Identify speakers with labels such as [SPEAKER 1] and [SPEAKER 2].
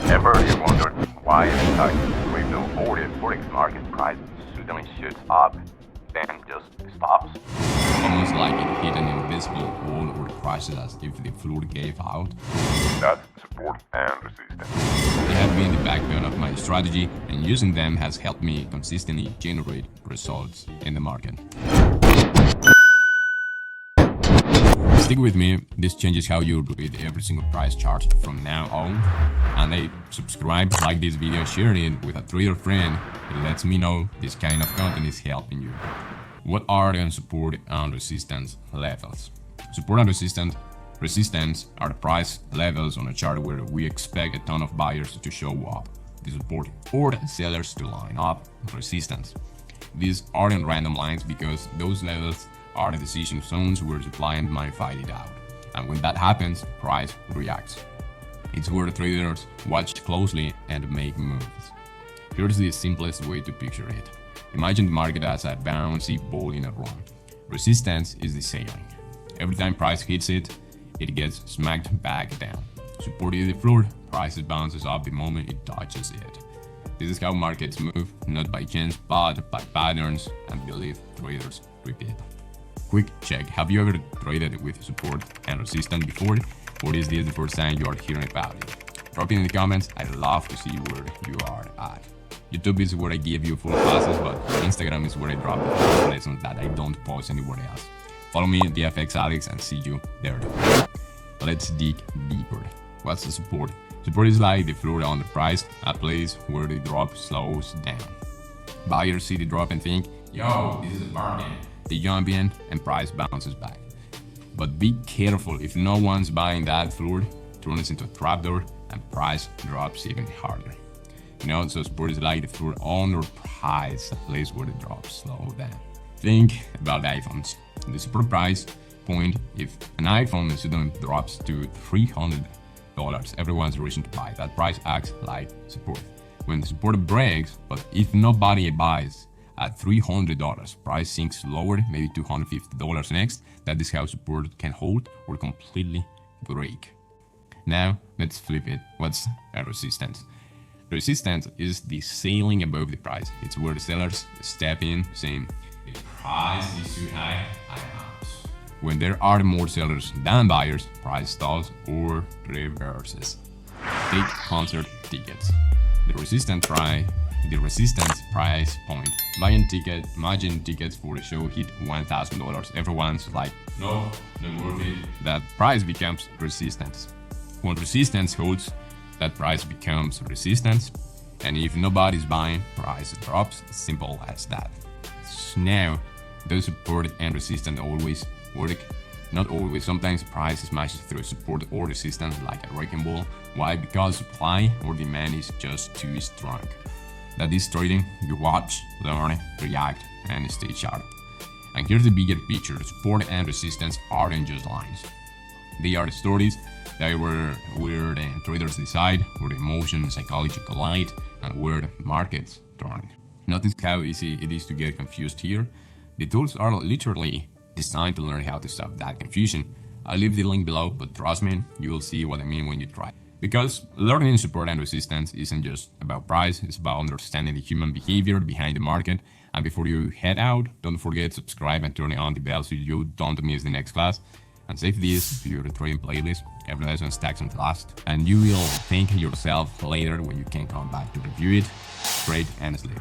[SPEAKER 1] Ever you wondered why a stock, crypto, or the Forex market price suddenly shoots up, then just stops?
[SPEAKER 2] Almost like it hit an invisible wall or crashes as if the floor gave out.
[SPEAKER 1] That's support and resistance.
[SPEAKER 2] They have been the backbone of my strategy, and using them has helped me consistently generate results in the market. Stick with me, this changes how you read every single price chart from now on. And subscribe, like this video, share it with a trader friend. It lets me know this kind of content is helping you. What are the support and resistance levels? Support and resistance are the price levels on a chart where we expect a ton of buyers to show up. The support or the sellers to line up. Resistance. These aren't random lines because those levels are the decision zones where supply and demand fight it out. And when that happens, price reacts. It's where the traders watch closely and make moves. Here's the simplest way to picture it. Imagine the market as a bouncy ball in a run. Resistance is the ceiling. Every time price hits it, it gets smacked back down. Support is the floor, price bounces up the moment it touches it. This is how markets move, not by chance, but by patterns and belief traders repeat. Quick check, have you ever traded with support and resistance before? Or is this the first time you are hearing about it? Drop it in the comments, I'd love to see where you are at. YouTube is where I give you full classes, but Instagram is where I drop the lessons that I don't post anywhere else. Follow me, DFX Alex, and see you there. Let's dig deeper. What's the support? Support is like the floor on the price, a place where the drop slows down. Buyers see the drop and think, yo, this is a bargain. They jump in and price bounces back. But be careful, if no one's buying that floor, it turns into a trapdoor and price drops even harder. So support is like the floor on or price, a place where the drops slow down. Think about iPhones. The support price point, if an iPhone suddenly drops to $300, everyone's rushing to buy. That price acts like support. When the support breaks, but if nobody buys at $300, price sinks lower, maybe $250 next. That is how support can hold or completely break. Now, let's flip it. What's a resistance? Resistance is the ceiling above the price. It's where the sellers step in saying, the price is too high, I'm out. When there are more sellers than buyers, price stalls or reverses. Take concert tickets. The resistance price point. Imagine tickets for the show hit $1,000. Everyone's like, no, not worth it. That price becomes resistance. When resistance holds, that price becomes resistance. And if nobody's buying, price drops. Simple as that. Now, those support and resistance always work. Not always. Sometimes price smashes through support or resistance like a wrecking ball. Why? Because supply or demand is just too strong. That is trading. You watch, learn, react, and stay sharp. And here's the bigger picture. Support and resistance aren't just lines. They are the stories that where the traders decide, where the emotion and psychology collide, and where the markets turn. Notice how easy it is to get confused here. The tools are literally designed to learn how to stop that confusion. I'll leave the link below, but trust me, you will see what I mean when you try. Because learning support and resistance isn't just about price, it's about understanding the human behavior behind the market. And before you head out, don't forget to subscribe and turn on the bell so you don't miss the next class. And save this to your trading playlist. Every lesson stacks on the last. And you will thank yourself later when you can come back to review it, trade, and sleep.